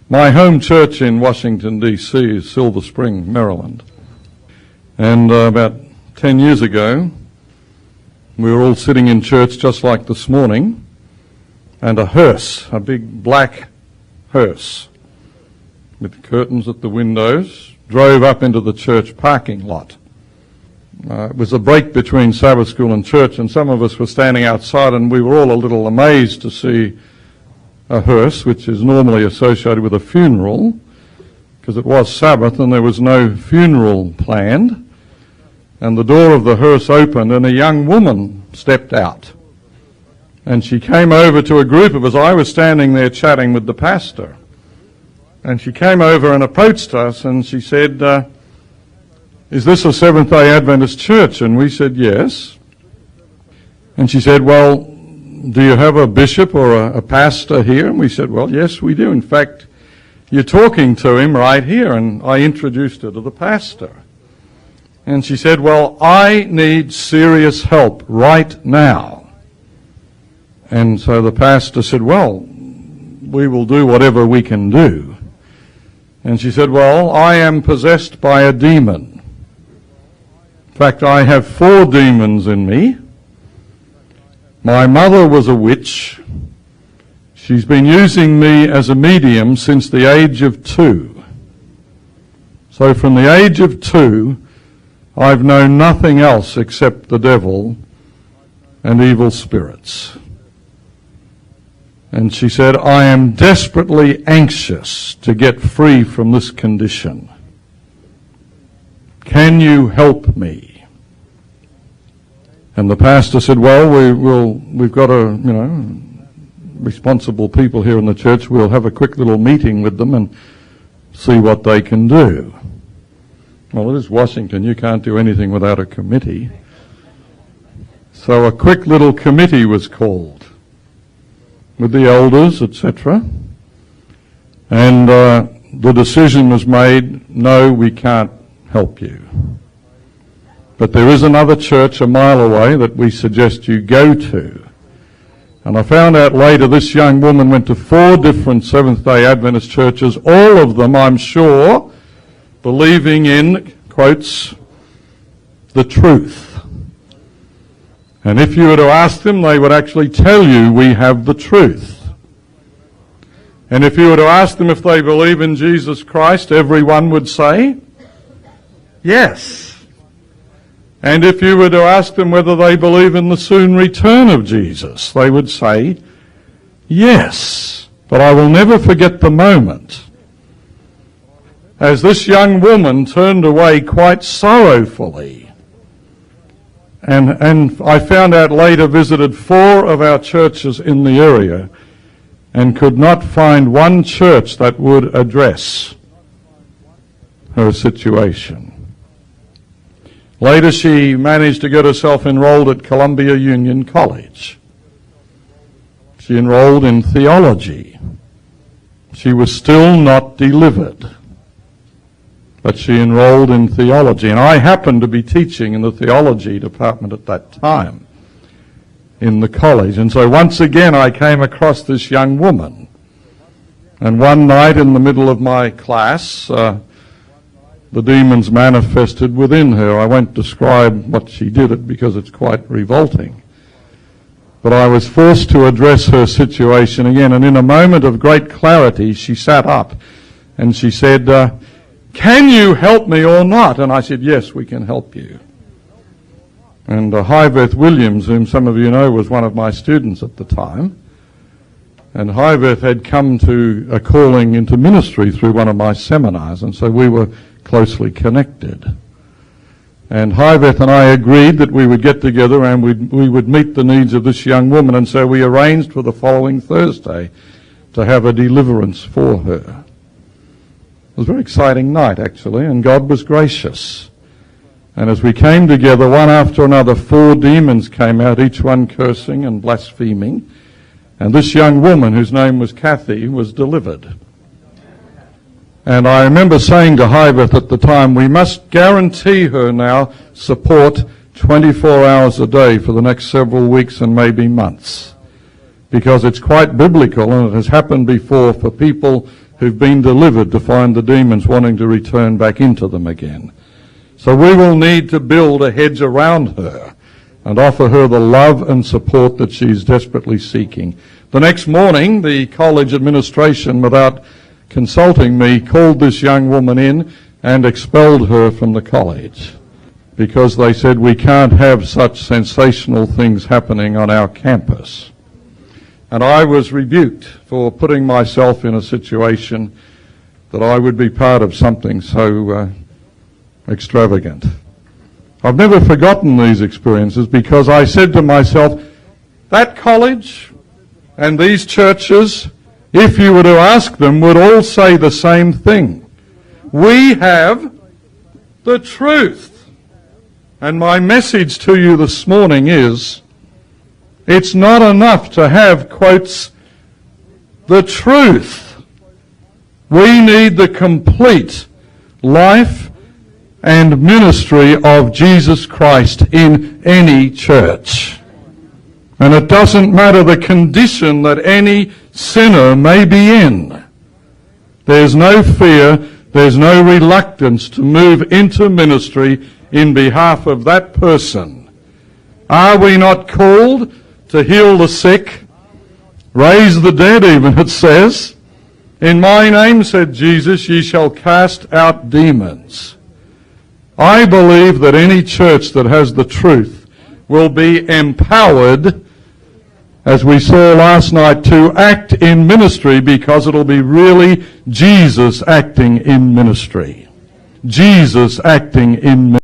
My home church in Washington, D.C. is Silver Spring, Maryland. And about 10 years ago, we were all sitting in church just like this morning, and a hearse, a big black hearse with curtains at the windows, drove up into the church parking lot. It was a break between Sabbath school and church, and some of us were standing outside, and we were all a little amazed to see a hearse, which is normally associated with a funeral, because it was Sabbath and there was no funeral planned. And the door of the hearse opened and a young woman stepped out. And she came over to a group of us. I was standing there chatting with the pastor. And she came over and approached us and she said, is this a Seventh-day Adventist church? And we said, yes. And she said, well, do you have a bishop or a pastor here? And we said, well, yes, we do. In fact, you're talking to him right here. And I introduced her to the pastor. And she said, well, I need serious help right now. And so the pastor said, well, we will do whatever we can do. And she said, well, I am possessed by a demon. In fact, I have 4 demons in me. My mother was a witch. She's been using me as a medium since the age of 2. So from the age of 2, I've known nothing else except the devil and evil spirits. And she said, I am desperately anxious to get free from this condition. Can you help me? And the pastor said, well, we've got responsible people here in the church. We'll have a quick little meeting with them and see what they can do. Well, it is Washington. You can't do anything without a committee. So a quick little committee was called with the elders, etc. And the decision was made, no, we can't help you. But there is another church a mile away that we suggest you go to. And I found out later this young woman went to 4 different Seventh-day Adventist churches, all of them, I'm sure, believing in, quotes, the truth. And if you were to ask them, they would actually tell you we have the truth. And if you were to ask them if they believe in Jesus Christ, everyone would say, yes. And if you were to ask them whether they believe in the soon return of Jesus, they would say, yes. But I will never forget the moment as this young woman turned away quite sorrowfully. And I found out later visited 4 of our churches in the area and could not find one church that would address her situation. Later she managed to get herself enrolled at Columbia Union College. She enrolled in theology. She was still not delivered, but she enrolled in theology. And I happened to be teaching in the theology department at that time in the college. And so once again I came across this young woman. And one night in the middle of my class, the demons manifested within her. I won't describe what she did because it's quite revolting. But I was forced to address her situation again. And in a moment of great clarity, she sat up and she said, can you help me or not? And I said, yes, we can help you. And Hyveth Williams, whom some of you know, was one of my students at the time. And Hyveth had come to a calling into ministry through one of my seminars, and so we were closely connected. And Hyveth and I agreed that we would get together and we would meet the needs of this young woman, and so we arranged for the following Thursday to have a deliverance for her. It was a very exciting night, actually, and God was gracious. And as we came together, one after another, 4 demons came out, each one cursing and blaspheming. And this young woman, whose name was Kathy, was delivered. And I remember saying to Hyveth at the time, we must guarantee her now support 24 hours a day for the next several weeks and maybe months. Because it's quite biblical, and it has happened before for people who've been delivered to find the demons wanting to return back into them again. So we will need to build a hedge around her and offer her the love and support that she's desperately seeking. The next morning, the college administration, without consulting me, called this young woman in and expelled her from the college because they said we can't have such sensational things happening on our campus. And I was rebuked for putting myself in a situation that I would be part of something so extravagant. I've never forgotten these experiences because I said to myself, that college and these churches, if you were to ask them, would all say the same thing. We have the truth. And my message to you this morning is, it's not enough to have, quotes, the truth. We need the complete life and ministry of Jesus Christ in any church. And it doesn't matter the condition that any sinner may be in. There's no fear, there's no reluctance to move into ministry in behalf of that person. Are we not called to heal the sick, raise the dead even, it says? In my name, said Jesus, ye shall cast out demons. I believe that any church that has the truth will be empowered, as we saw last night, to act in ministry because it'll be really Jesus acting in ministry. Jesus acting in ministry.